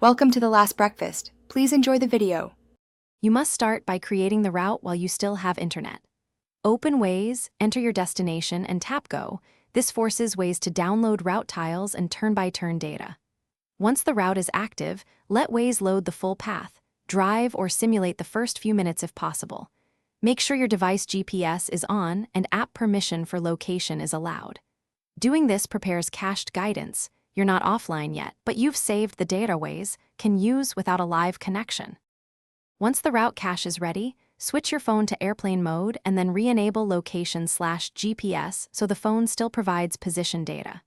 Welcome to the last breakfast. Please enjoy the video. You must start by creating the route while you still have internet. Open Waze, enter your destination, and tap Go. This forces Waze to download route tiles and turn-by-turn data. Once the route is active, let Waze load the full path. Drive or simulate the first few minutes if possible. Make sure your device GPS is on and app permission for location is allowed. Doing this prepares cached guidance. You're not offline yet, but you've saved the data Waze can use without a live connection. Once the route cache is ready, switch your phone to airplane mode and then re-enable location/GPS so the phone still provides position data.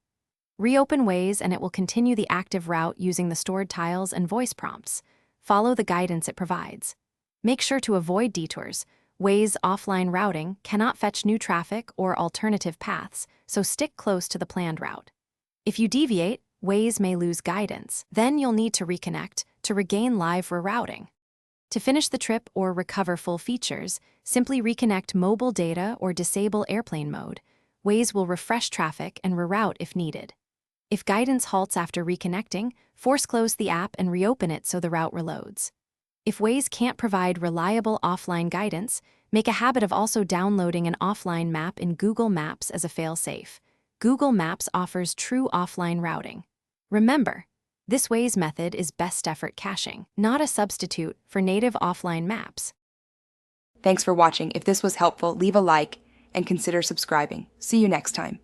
Reopen Waze and it will continue the active route using the stored tiles and voice prompts. Follow the guidance it provides. Make sure to avoid detours. Waze offline routing cannot fetch new traffic or alternative paths, so stick close to the planned route. If you deviate, Waze may lose guidance. Then you'll need to reconnect to regain live rerouting. To finish the trip or recover full features, simply reconnect mobile data or disable airplane mode. Waze will refresh traffic and reroute if needed. If guidance halts after reconnecting, force close the app and reopen it so the route reloads. If Waze can't provide reliable offline guidance, make a habit of also downloading an offline map in Google Maps as a fail-safe. Google Maps offers true offline routing. Remember, this Waze method is best effort caching, not a substitute for native offline maps. Thanks for watching. If this was helpful, leave a like and consider subscribing. See you next time.